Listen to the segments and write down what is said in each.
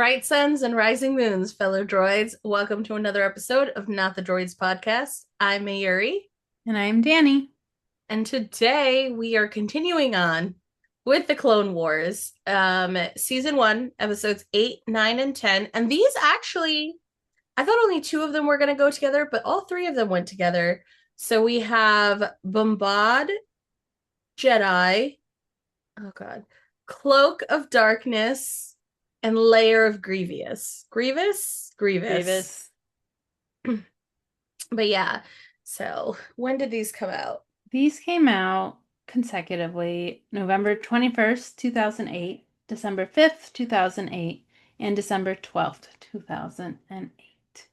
Bright suns and rising moons, fellow droids. Welcome to another episode of Not the Droids podcast. I'm Mayuri, And I'm Danny. and today we are continuing on with the Clone Wars, season one, episodes 8, 9, and 10. And these actually, I thought only two of them were going to go together, but all three of them went together. So we have Bombard Jedi, oh God, Cloak of Darkness, and Layer of Grievous. Grievous. Davis. But yeah, so when did these come out? These came out consecutively November 21st, 2008, December 5th, 2008, and December 12th, 2008.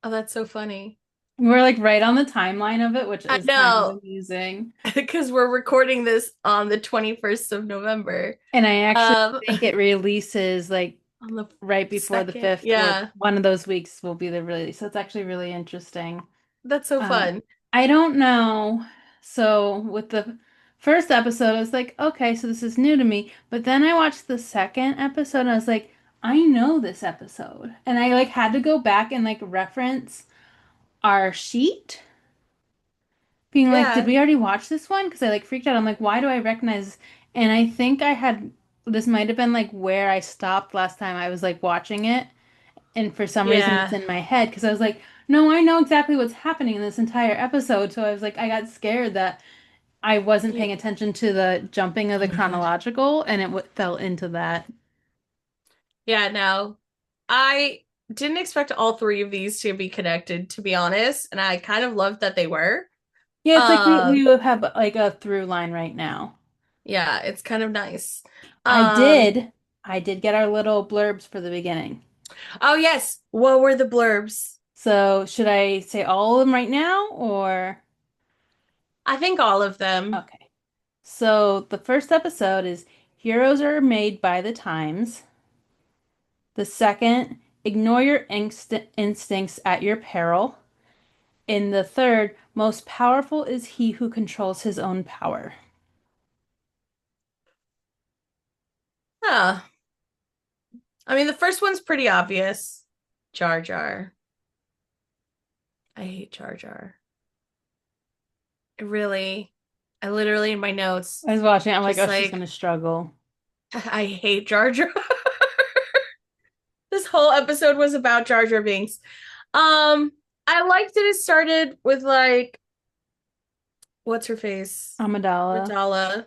Oh, that's so funny. We're like right on the timeline of it, which I is kind of know, amusing. because we're recording this on the 21st of November. And I actually Um, think it releases like on the right before the second. 5th, or Yeah, one of those weeks will be the release. So it's actually really interesting. that's so Um, fun. I don't know. So with the first episode, I was like, okay, so this is new to me. But then I watched the second episode and I was like, I know this episode. And I like had to go back and like reference our sheet, being like, did Yeah, we already watch this one? Because I like freaked out. I'm like, why do I recognize? And I think I had this might have been like where I stopped last time I was like watching it. And for some reason, it's yeah, in my head because I was like, no, I know exactly what's happening in this entire episode. So I was like, I got scared that I wasn't yeah. paying attention to the jumping of Oh the my God. chronological, and it fell into that. Yeah, no, I didn't expect all three of these to be connected, to be honest, and I kind of loved that they were. Yeah, it's like we Um, we would have like a through line right now. yeah, it's kind of nice. I Um, did, I did get our little blurbs for the beginning. oh yes, what were the blurbs? So should I say all of them right now or? I think all of them. Okay. So the first episode is Heroes Are Made by the Times. The second, ignore your instincts at your peril. In the third, most powerful is he who controls his own power. Huh. I mean, the first one's pretty obvious. Jar Jar. I hate Jar Jar. Really, I literally in my notes, I was watching, I'm like, just oh, she's like, gonna struggle. I hate Jar Jar. This whole episode was about Jar Jar Binks. I liked that it started with like, what's her face? Amidala. Radala.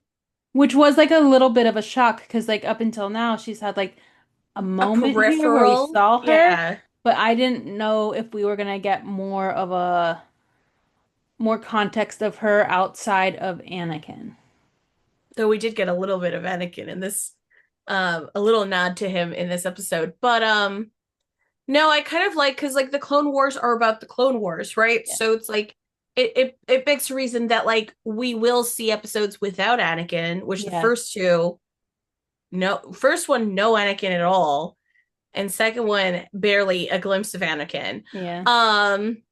Which was like a little bit of a shock because like up until now she's had like a A moment here where we peripheral. saw her, Yeah. but I didn't know if we were gonna get more of a more context of her outside of Anakin. Though we did get a little bit of Anakin in this, a little nod to him in this episode. But no, I kind of like because like the Clone Wars are about the Clone Wars, right? Yeah. So it's like it begs reason that like we will see episodes without Anakin, which the Yes. first two, no, first one no Anakin at all, and second one barely a glimpse of Anakin. Yeah. Um,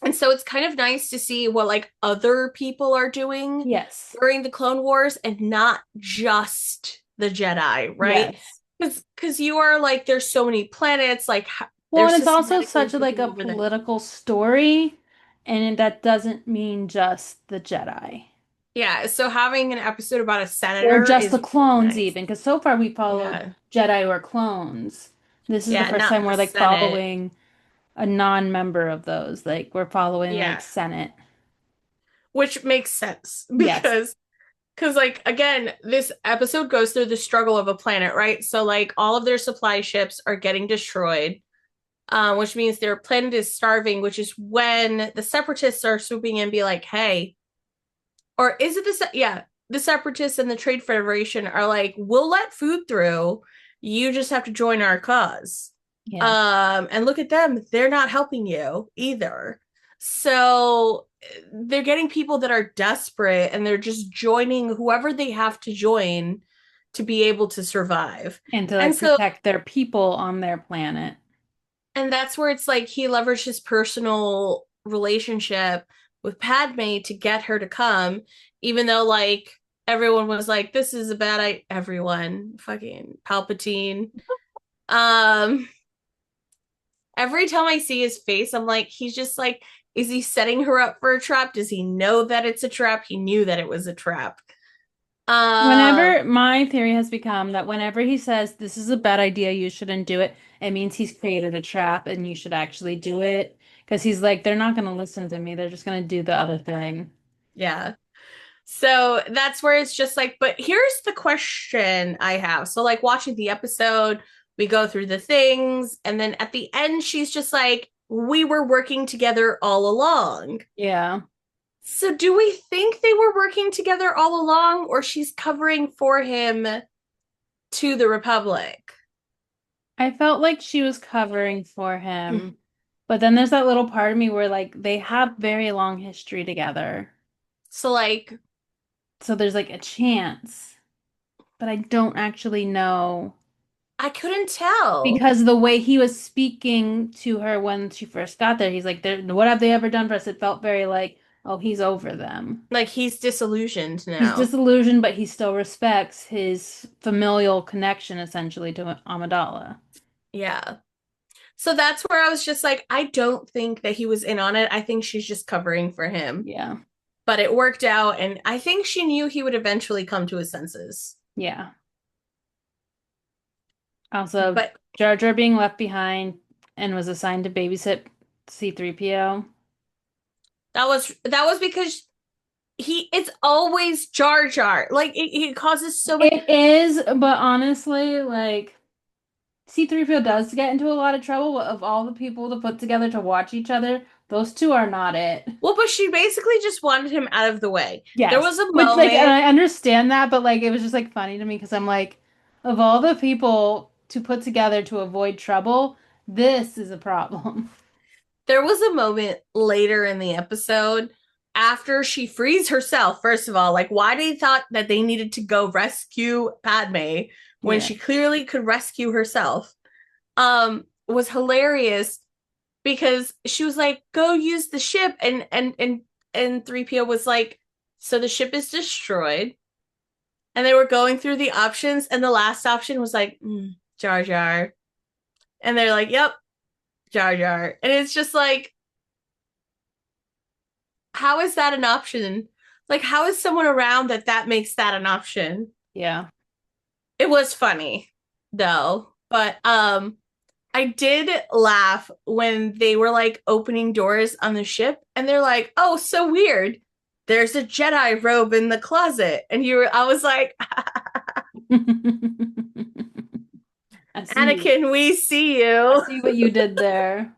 and so it's kind of nice to see what like other people are doing Yes. during the Clone Wars and not just the Jedi, right? Yes. Because you are like there's so many planets, like Well, they're and it's also systematically such like taking a over the. political story, and that doesn't mean just the Jedi. Yeah, so having an episode about a Or senator just the is really clones nice. even, because so far we followed Yeah. Jedi or clones. This is the Yeah, first not time the we're like Senate. following a non-member of those. Like we're following like Yeah. Senate. Which makes sense Yes. because like again, this episode goes through the struggle of a planet, right? So like all of their supply ships are getting destroyed, which means their planet is starving, which is when the separatists are swooping in and be like, hey, or is it yeah, the separatists and the Trade Federation are like, we'll let food through. You just have to join our cause. Yeah. And look at them, they're not helping you either. So they're getting people that are desperate and they're just joining whoever they have to join to be able to survive. And to And like so protect their people on their planet. and that's where it's like he leveraged his personal relationship with Padme to get her to come, even though like everyone was like, this is a bad idea. Everyone, fucking Palpatine. Um, every time I see his face, I'm like, he's just like, is he setting her up for a trap? Does he know that it's a trap? He knew that it was a trap. Um, Whenever my theory has become that whenever he says this is a bad idea, you shouldn't do it, it means he's created a trap and you should actually do it. Because he's like, they're not going to listen to me. They're just going to do the other thing. yeah. So that's where it's just like, but here's the question I have. So, like, watching the episode, we go through the things, and then at the end, she's just like, we were working together all along. Yeah. So, do we think they were working together all along, or she's covering for him to the Republic? I felt like she was covering for him. But then there's that little part of me where like they have very long history together. So, like, So there's like a chance, but I don't actually know I couldn't tell. because the way he was speaking to her when she first got there, he's like, What have they ever done for us?" It felt very like, oh, he's over them. Like, he's disillusioned He's now. disillusioned, but he still respects his familial connection essentially to Amidala. Yeah. So that's where I was just like, I don't think that he was in on it. I think she's just covering for him. Yeah. But it worked out, and I think she knew he would eventually come to his senses. Yeah. Also, But Jar Jar being left behind and was assigned to babysit C-3PO. that was because he it's always Jar Jar. Like it causes so much. It is, but honestly, like C-3PO does get into a lot of trouble of all the people to put together to watch each other. Those two are not it. Well, but she basically just wanted him out of the way. There Yes. was a Which like and moment. I understand that, but like it was just like funny to me because I'm like, of all the people to put together to avoid trouble, this is a problem. There was a moment later in the episode after she frees herself. First of all, like why they thought that they needed to go rescue Padme when Yeah. she clearly could rescue herself. Was hilarious because she was like, "Go use the ship," and 3PO was like, "So the ship is destroyed." And they were going through the options, and the last option was like, Jar Jar, and they're like, "Yep, Jar Jar," and it's just like, how is that an option? Like, how is someone around that makes that an option? Yeah. It was funny though, but I did laugh when they were like opening doors on the ship and they're like, "Oh, so weird. There's a Jedi robe in the closet." And I was like, I see. "Anakin, we see I you." see what you did there.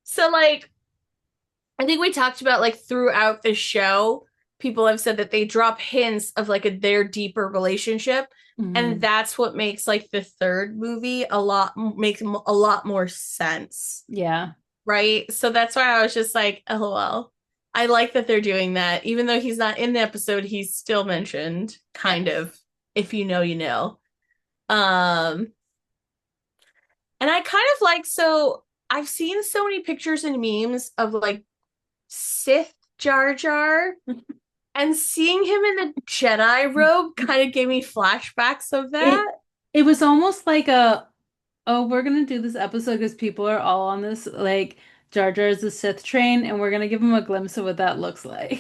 So like I think we talked about like throughout the show, people have said that they drop hints of like their deeper relationship. And Mhm. that's what makes like the third movie a lot makes a lot more sense. Yeah. Right? So that's why I was just like, LOL. I like that they're doing that. Even though he's not in the episode, he's still mentioned, kind Yes. of. If you know, you know. Um, and I kind of like so I've seen so many pictures and memes of like Sith Jar Jar, and seeing him in the Jedi robe kind of gave me flashbacks of It that. it was almost like a oh, we're gonna do this episode because people are all on this like Jar Jar is the Sith train, and we're gonna give them a glimpse of what that looks like.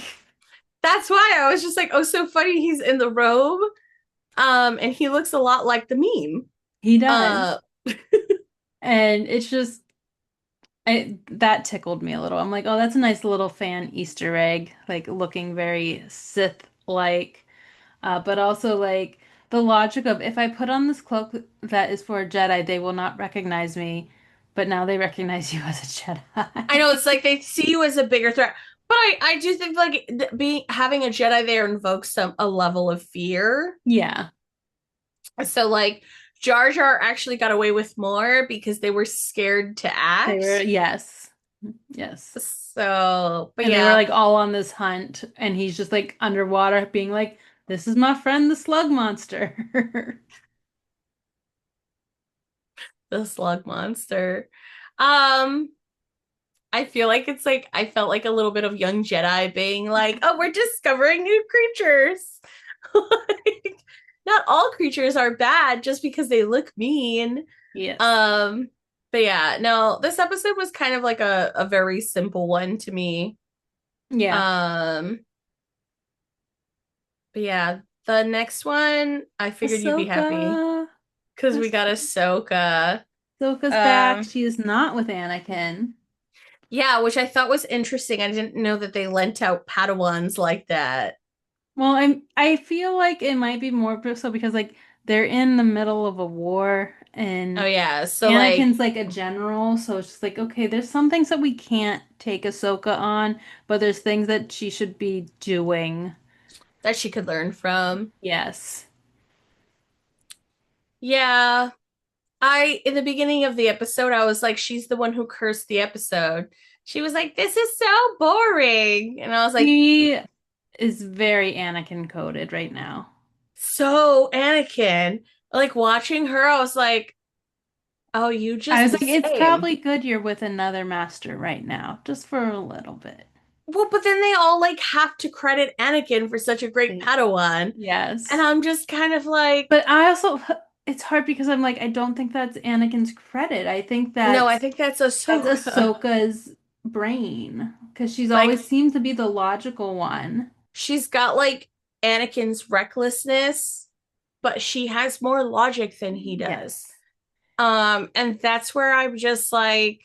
That's why I was just like, oh, so funny he's in the robe. And he looks a lot like the meme. He does. Uh And it's just that tickled me a little. I'm like, oh, that's a nice little fan Easter egg, like looking very Sith-like. But also like the logic of if I put on this cloak that is for a Jedi, they will not recognize me, but now they recognize you as a I know Jedi. it's like they see you as a bigger threat, but I do think like being having a Jedi there invokes some a level of fear. Yeah, So like Jar Jar actually got away with more because they were scared to they were, act. yes, yes. So, but And they were yeah, like all on this hunt, and he's just like underwater being like, "This is my friend, the slug monster." the slug monster. Um, I feel like it's like I felt like a little bit of young Jedi being like, "Oh, we're discovering new creatures." Like, not all creatures are bad just because they look mean. Yes. Um, but yeah, no, this episode was kind of like a very simple one to me. Yeah. Um, but yeah, the next one, I figured you'd be happy Ahsoka. because we got Ahsoka. Ahsoka. Ahsoka's back. Um, She is not with Anakin. yeah, which I thought was interesting. I didn't know that they lent out Padawans like that. Well, I feel like it might be more so because like they're in the middle of a war Oh and yeah, so like Anakin's like a general, so it's just like, okay, there's some things that we can't take Ahsoka on, but there's things that she should be doing. that she could learn from. Yes. Yeah, I in the beginning of the episode, I was like, she's the one who cursed the episode. She was like, "This is so boring," and I was like, She is very Anakin coded right now. "So Anakin." Like watching her, I was like, "Oh, you I just was the like, it's same." probably good you're with another master right now, just for a little bit. Well, but then they all like have to credit Anakin for such a great They- Padawan, and Yes. I'm just kind of like, But I also, it's hard because I'm like, I don't think that's Anakin's credit. I think no, I that's think that's that's Ahsoka. Ahsoka's brain because she's Like always seems to be the logical one. she's got like Anakin's recklessness, but she has more logic than he does. Yes. And that's where I'm just like,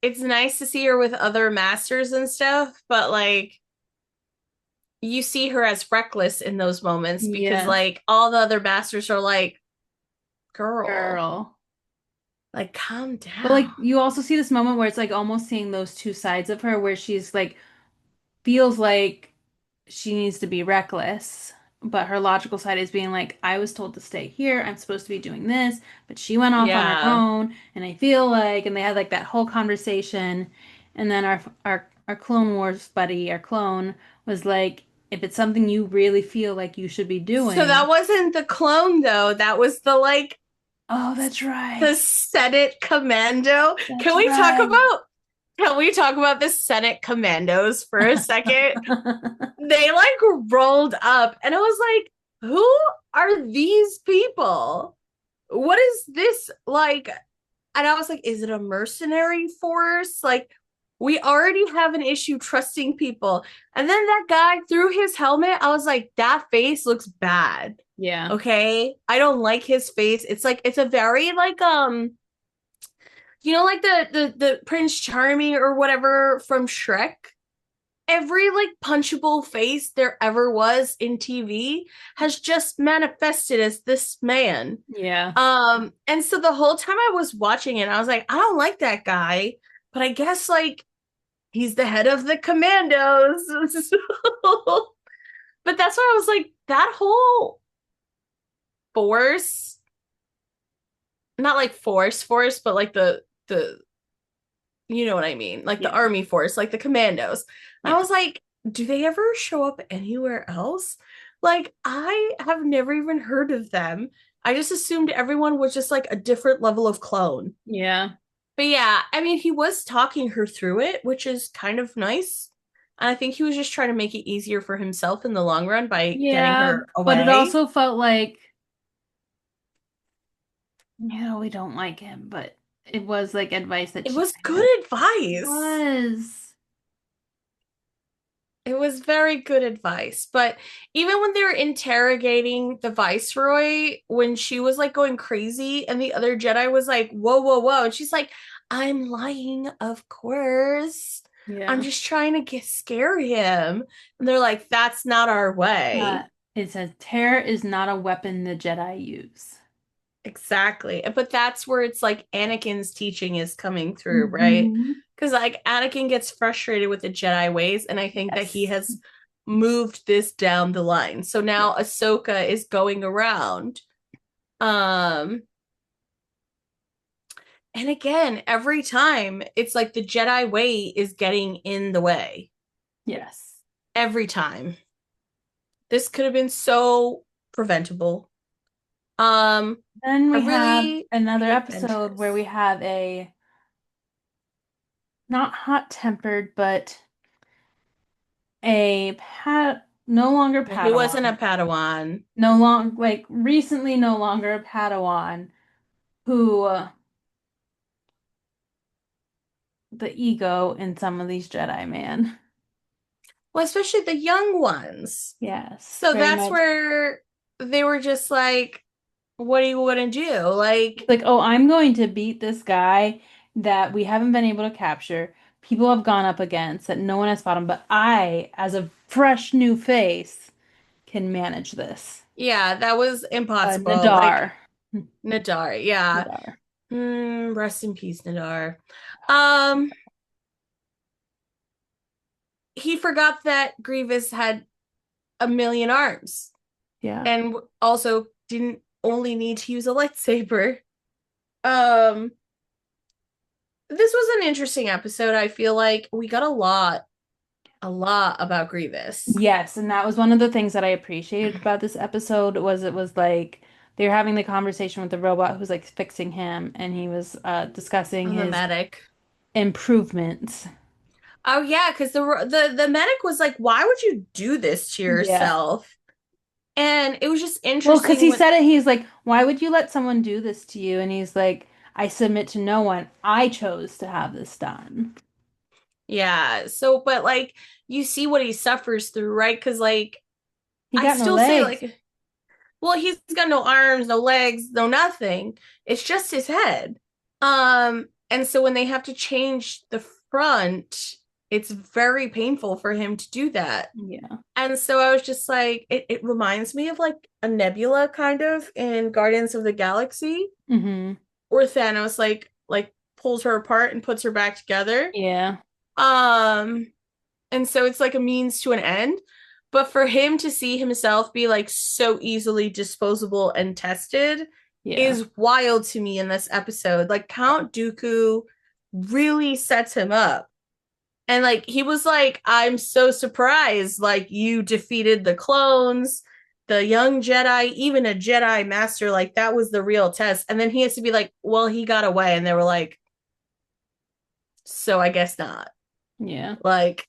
it's nice to see her with other masters and stuff, but like you see her as reckless in those moments because Yes. like all the other masters are like, girl, Girl. like calm But like down. you also see this moment where it's like almost seeing those two sides of her where she's like feels like she needs to be reckless, but her logical side is being like, I was told to stay here. I'm supposed to be doing this, but she went off on her Yeah. own, and I feel like, and they had like that whole conversation, and then our Clone Wars buddy, our clone, was like, if it's something you really feel like you should be So that doing, wasn't the clone though. That was the like oh, that's the right. Senate commando. That's right. Can we talk about the Senate commandos for a second? They like rolled up and I was like, who are these people? What is this like? And I was like, is it a mercenary force? Like, we already have an issue trusting people. And then that guy threw his helmet. I was like, that face looks bad. Yeah. Okay. I don't like his face. It's like it's a very like like the Prince Charming or whatever from Shrek. Every like punchable face there ever was in TV has just manifested as this man. Yeah. And so the whole time I was watching it, I was like, I don't like that guy, but I guess like he's the head of the commandos. But that's why I was like, that whole force, not like force, but like the you know what I mean, like the Yeah. army force, like the commandos. And I Yeah. was like, do they ever show up anywhere else? Like, I have never even heard of them. I just assumed everyone was just like a different level of clone. Yeah. But yeah, I mean, he was talking her through it, which is kind of nice. And I think he was just trying to make it easier for himself in the long run by getting Yeah. her But it away. also felt like, we don't like him, but it was like advice that It she was kind good of advice. was. It was very good advice. But even when they were interrogating the Viceroy, when she was like going crazy and the other Jedi was like, whoa, whoa, whoa. And she's like, I'm lying, of course. I'm Yeah. just trying to scare him. And they're like, that's not our Uh, way. it says terror is not a weapon the Jedi use. Exactly. But that's where it's like Anakin's teaching is coming through, right? Hmm. Because like Anakin gets frustrated with the Jedi ways, and I think that he Yes. has moved this down the line. So now Yes. Ahsoka is going around. Um, and again, every time it's like the Jedi way is getting in the way. Yes. Every time. This could have been so preventable. Then I we have really another hate episode where we Ventress. have a not hot-tempered, but a pat. no longer Well, he wasn't a Padawan. Padawan. No long like recently no longer a Padawan who the ego in some of these Jedi, man. Well, especially the young ones. Yes, So very that's much. where they were just like, what are you gonna do? Like, Like, oh, I'm going to beat this guy that we haven't been able to capture. People have gone up against that no one has fought him, but I, as a fresh new face, can manage this. yeah, that was impossible. Like Nadar. Nadar, yeah. Nadar. Rest in peace, Nadar. Um, he forgot that Grievous had a million arms Yeah. and also didn't only need to use a lightsaber. Um, this was an interesting episode. I feel like we got a lot about Grievous. Yes, and that was one of the things that I appreciated about this episode was it was like they were having the conversation with the robot who's like fixing him, and he was discussing On the his medic. improvements. Oh yeah, because the medic was like, "Why would you do this to Yeah. yourself?" And it was just Well, because interesting he when, said it, he's like, why would you let someone do this to you? And he's like, I submit to no one. I chose to have this done. yeah. So, but like, you see what he suffers through, right? Because like, He I got no still say legs. like, well, he's got no arms, no legs, no nothing. It's just his head. And so when they have to change the front, it's very painful for him to do that. Yeah. And so I was just like, it reminds me of like a nebula kind of in Guardians of the Galaxy, Hmm. where Thanos like pulls her apart and puts her back together. Yeah. Um, and so it's like a means to an end. But for him to see himself be like so easily disposable and tested Yeah. is wild to me in this episode. Like Count Dooku really sets him up. And like he was like, I'm so surprised. Like you defeated the clones, the young Jedi, even a Jedi master. Like that was the real test. And then he has to be like, well, he got away. And they were like, so I guess not. Yeah. Like,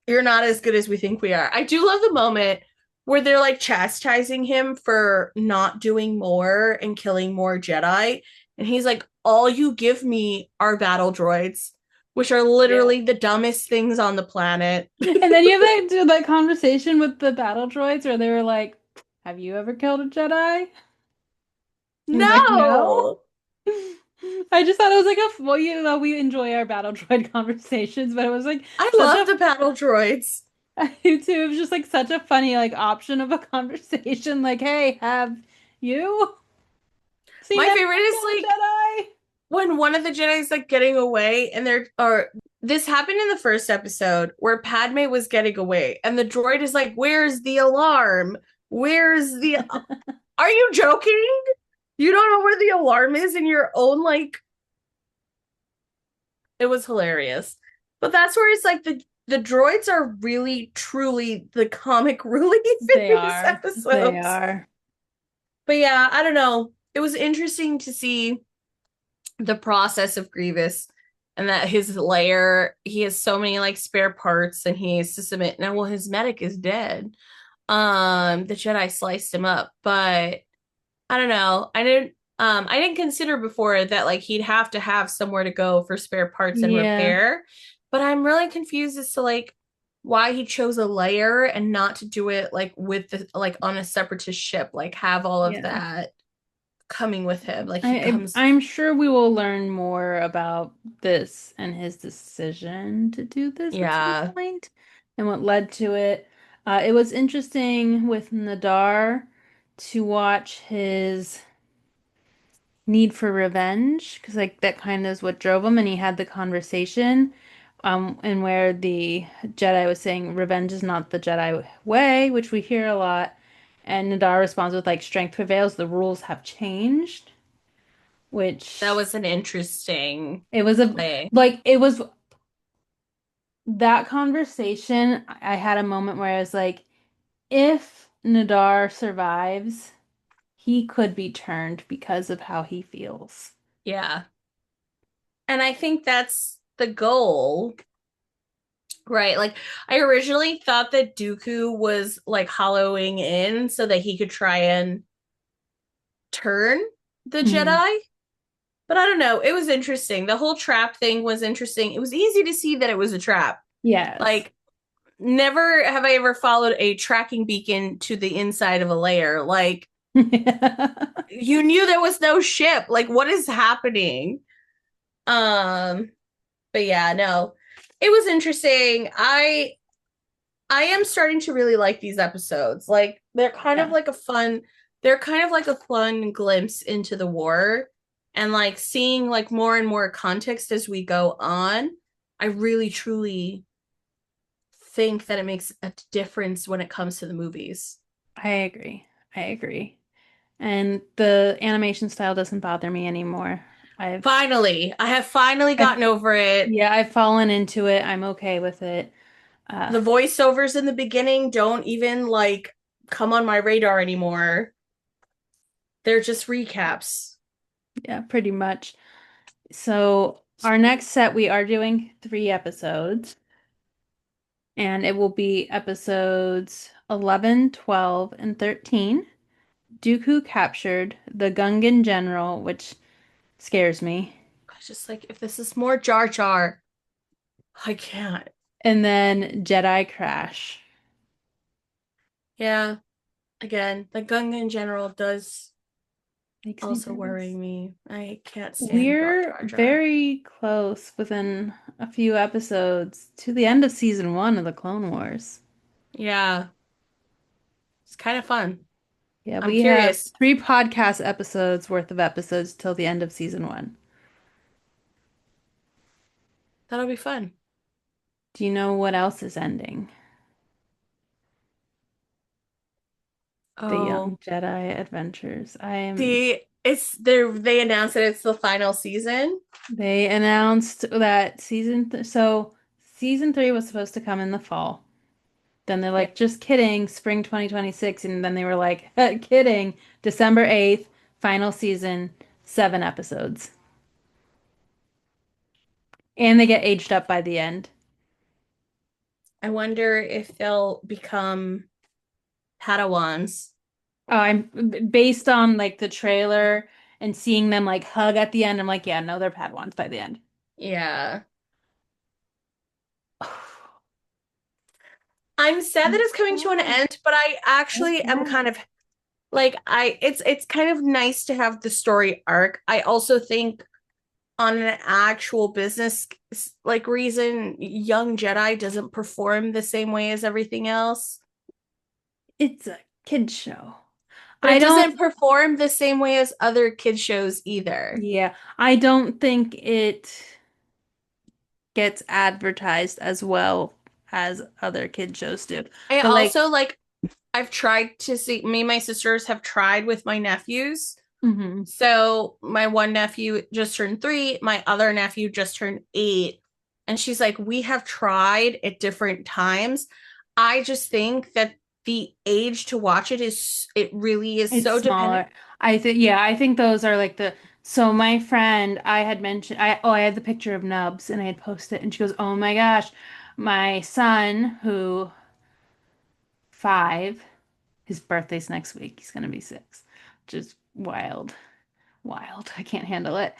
you're not as good as we think we are. I do love the moment where they're like chastising him for not doing more and killing more Jedi. And he's like, all you give me are battle droids, which are Yeah. literally the dumbest things on the planet. And then you have that conversation with the battle droids where they were like, have you ever killed a Jedi? He's like, no. No, I just thought it was like well, you know, we enjoy our battle droid conversations, but it was like I such love a the battle droids. I do too. It was just like such a funny like option of a conversation. Like, hey, have you seen My anyone favorite is kill a like Jedi? when one of the Jedi's like getting away and they're or this happened in the first episode where Padme was getting away and the droid is like, "Where's the alarm? Where's the Are you joking? You don't know where the alarm is in your own like it was hilarious. But that's where it's like the droids are really truly the comic relief They in these are. They episodes. are. But yeah, I don't know. It was interesting to see the process of Grievous and that his lair, he has so many like spare parts and he has to submit. Now, well, his medic is dead. The Jedi sliced him up, but I don't know. I didn't consider before that like he'd have to have somewhere to go for spare parts and Yeah. repair. But I'm really confused as to like why he chose a layer and not to do it like with the like on a separatist ship, like have all of Yeah. that coming with him. Like he comes, I'm sure we will learn more about this and his decision to do this at some yeah, point and what led to it. It was interesting with Nadar to watch his need for revenge because like that kind of is what drove him and he had the conversation and where the Jedi was saying revenge is not the Jedi way, which we hear a lot, and Nadar responds with like strength prevails, the rules have changed, that which was an interesting it was a play. like it was that conversation. I had a moment where I was like, if Nadar survives, he could be turned because of how he feels. Yeah. And I think that's the goal Right. Like I originally thought that Dooku was like hollowing in so that he could try and turn the Mhm. Jedi. But I don't know. It was interesting. The whole trap thing was interesting. It was easy to see that it was a trap. Yes. Like, never have I ever followed a tracking beacon to the inside of a layer. Like, you knew there was no ship. Like, what is happening? Um, but yeah, no. It was interesting. I am starting to really like these episodes. Like, Yeah, they're kind of like a fun glimpse into the war and like seeing like more and more context as we go on. I really truly think that it makes a difference when it comes to the movies. I agree. I agree. And the animation style doesn't bother me anymore. I've, Finally, I have finally I've, gotten over it. yeah, I've fallen into it. I'm okay with it. Uh, The voiceovers in the beginning don't even like come on my radar anymore. They're just recaps. yeah, pretty much. So our next set, we are doing 3 episodes, and it will be episodes 11, 12, and 13. Dooku captured the Gungan general, which scares me. I was just like, if this is more Jar Jar, I can't. And then Jedi crash. Yeah, again, the Gungan General does Makes me also worry nervous. me. I can't stand We're Jar Jar. very close within a few episodes to the end of season 1 of the Clone Wars. Yeah, it's kind of fun. Yeah, I'm we have curious. 3 podcast episodes worth of episodes till the end of season 1. That'll be fun. Do you know what else is ending? The Oh, Young Jedi Adventures. they announced that it's the final season. They announced that season 3 was supposed to come in the fall. Then they're Yeah. like, just kidding, spring 2026. And then they were like, kidding, December 8th, final season, 7 episodes. And they get aged up by the end. I wonder if they'll become Padawans. Oh, I'm based on like the trailer and seeing them like hug at the end. I'm like, yeah, no, they're Padawans by the end. Yeah. I'm sad that it's coming to an Oh, end, but I so actually am sad. kind of like it's kind of nice to have the story arc. I also think on an actual business like reason, Young Jedi doesn't perform the same way as everything else. It's a kid show. But I it don't, doesn't perform the same way as other kid shows either. yeah, I don't think it gets advertised as well as other kid shows do. I But like, also like I've tried to see me and my sisters have tried with my nephews. mhm. So my one nephew just turned 3, my other nephew just turned 8. And she's like, we have tried at different times. I just think that the age to watch it really is It's so dependent. smaller. I think, yeah, I think those are like so my friend, I had mentioned, I had the picture of Nubs and I had posted it and she goes, oh my gosh, my son, who 5, his birthday's next week, he's gonna be 6, which is wild, wild. I can't handle it.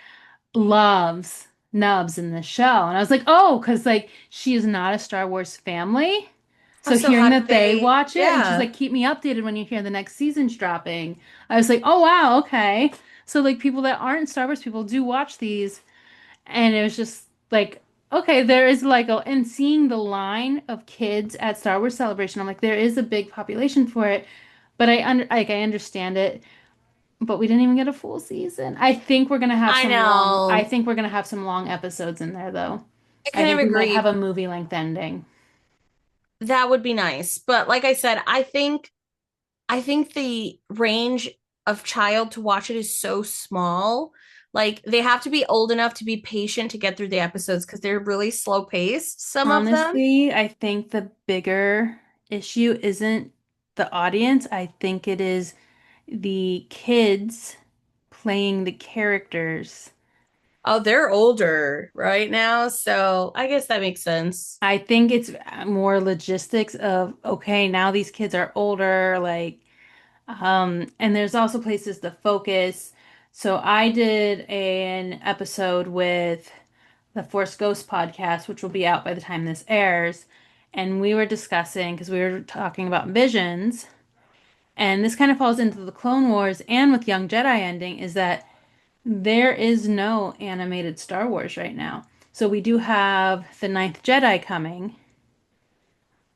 Loves Nubs in the show. And I was like, oh, because like she is not a Star Wars family. Oh, So so hearing how did that they they? watch it and she's Yeah. like, keep me updated when you hear the next season's dropping. I was like, oh wow, okay. So like people that aren't Star Wars people do watch these. And it was just like, okay, there is like and seeing the line of kids at Star Wars Celebration, I'm like, there is a big population for it. But I understand it. But we didn't even get a full season. I know. I think we're gonna have some long episodes in there though. I I kind think of we might have agree. a movie length ending. That would be nice. But like I said, I think the range of child to watch it is so small. Like they have to be old enough to be patient to get through the episodes because they're really slow paced, some of them. Honestly, I think the bigger issue isn't the audience. I think it is the kids playing the characters. Oh, they're older right now, so I guess that makes sense. I think it's more logistics of, okay, now these kids are older, like, and there's also places to focus. So I did an episode with the Force Ghost podcast, which will be out by the time this airs. And we were discussing, because we were talking about visions, and this kind of falls into the Clone Wars and with Young Jedi ending, is that there is no animated Star Wars right now. So we do have the Ninth Jedi coming,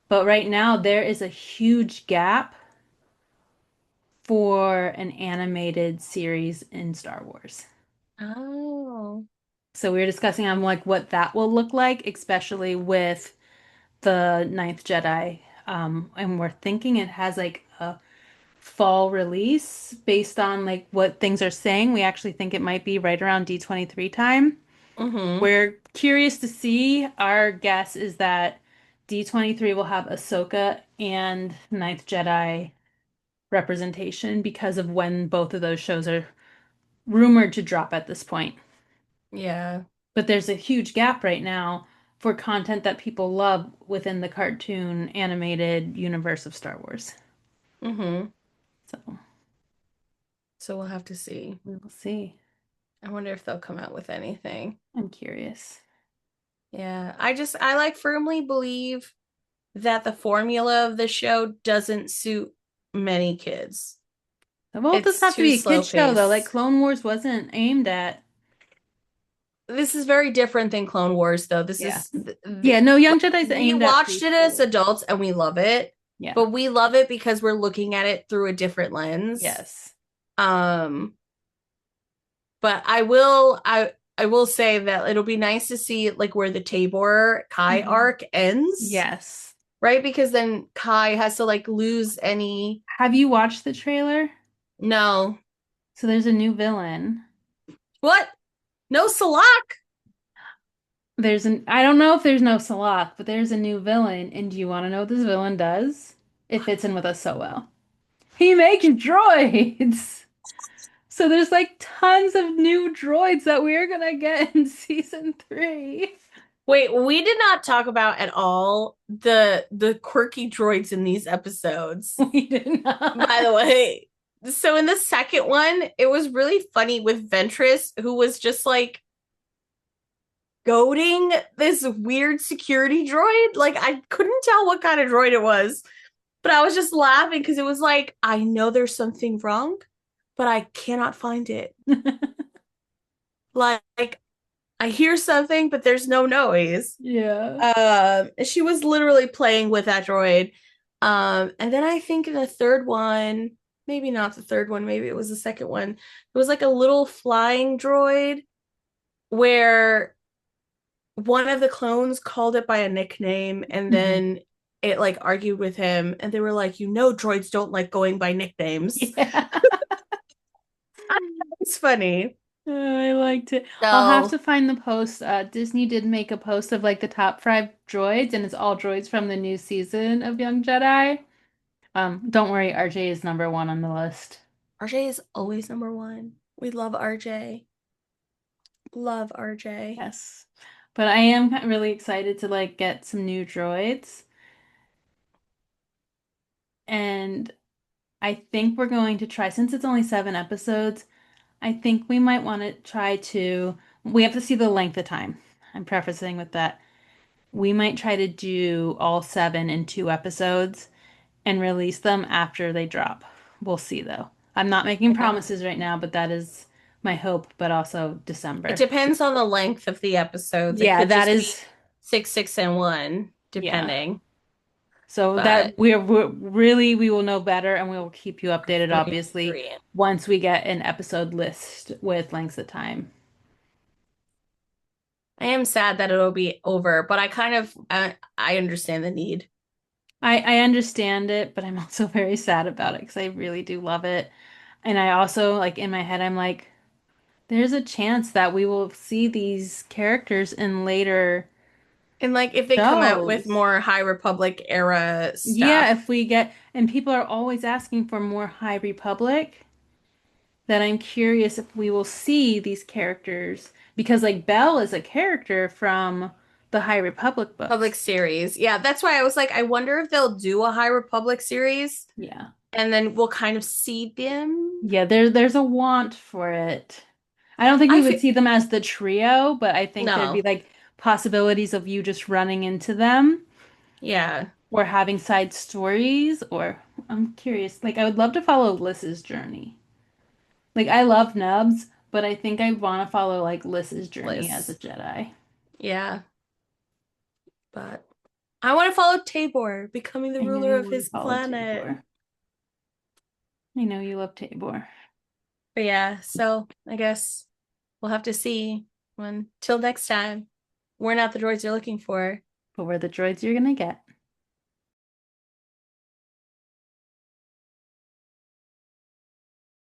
but right now there is a huge gap for an animated series in Star Wars. Oh. So we were discussing on like what that will look like, especially with the Ninth Jedi. And we're thinking it has like a fall release based on like what things are saying. We actually think it might be right around D23 time. Mm-hmm. We're curious to see. Our guess is that D23 will have Ahsoka and Ninth Jedi representation because of when both of those shows are rumored to drop at this point. Yeah. But there's a huge gap right now for content that people love within the cartoon animated universe of Star Wars. Mm-hmm. So So we'll have to see. we will see. I wonder if they'll come out with anything. I'm curious. Yeah. I like firmly believe that the formula of the show doesn't suit many kids. Well, it doesn't It's have to too be a slow kid show though. Like paced. Clone Wars wasn't aimed at. This is very different than Clone Wars, though. This Yeah. is Yeah, no, Young like Jedi's we aimed at watched it as preschool. adults and we love it, Yeah. but we love it because we're looking at it through a different lens. Yes. Um, but I will say that it'll be nice to see like where the Tabor Kai Mhm. arc ends, Yes. right? Because then Kai has to like lose any. Have you watched the trailer? No. So there's a new villain. What? No Salak? I don't know if there's no Salak, but there's a new villain. And do you want to know what this villain does? It fits in with us so well. He makes droids. So there's like tons of new droids that we're gonna get in season 3. Wait, we did not talk about at all the quirky droids in these episodes. We did By not. the way, so in the second one, it was really funny with Ventress, who was just like goading this weird security droid. Like I couldn't tell what kind of droid it was, but I was just laughing because it was like, I know there's something wrong, but I cannot find it. Like I hear something, but there's no noise. Yeah. She was literally playing with that droid. And then I think the third one, maybe not the third one, maybe it was the second one. It was like a little flying droid where one of the clones called it by a nickname and Mhm. then it like argued with him and they were like, droids don't like going by nicknames. Yeah. It's funny. Oh, I liked it. I'll have So to find the post. Disney did make a post of like the top 5 droids, and it's all droids from the new season of Young Jedi. Don't worry, RJ is number 1 on the list. RJ is always number one. We love RJ. Love RJ. Yes. But I am really excited to like get some new droids. And I think we're going to try, since it's only 7 episodes, I think we might want to try to, we have to see the length of time. I'm prefacing with that. We might try to do all 7 in 2 episodes and release them after they drop. We'll see though. I'm not making Yeah. promises right now, but that is my hope, but also It December. depends on the length of the episodes. It Yeah, could that just is, be six, six, and one, yeah. depending. So that But we're really, we will know better and we will keep you updated, three, obviously, three. once we get an episode list with lengths of time. I am sad that it'll be over, but I understand the need. I understand it, but I'm also very sad about it because I really do love it. And I also, like, in my head, I'm like, there's a chance that we will see these characters in later And like if they come out with shows. more High Republic era Yeah, stuff, if we get, and people are always asking for more High Republic. that I'm curious if we will see these characters because like Belle is a character from the High Republic Public books. series. Yeah, that's why I was like, I wonder if they'll do a High Republic series Yeah. and then we'll kind of see them. Yeah, there's a want for it. I don't think we I would feel see them as the trio, but I think there'd be no. like possibilities of you just running into them Yeah. or having side stories or I'm curious. Like I would love to follow Liss's journey. Like I love Nubs, but I think I want to follow like Liss's journey as a Bliss. Jedi. Yeah. But I want to follow Tabor, becoming the I know ruler you of want his to follow planet. Tabor. I know you love Tabor. But yeah, so I guess we'll have to see when till next time. We're not the droids you're looking for. But we're the droids you're gonna get.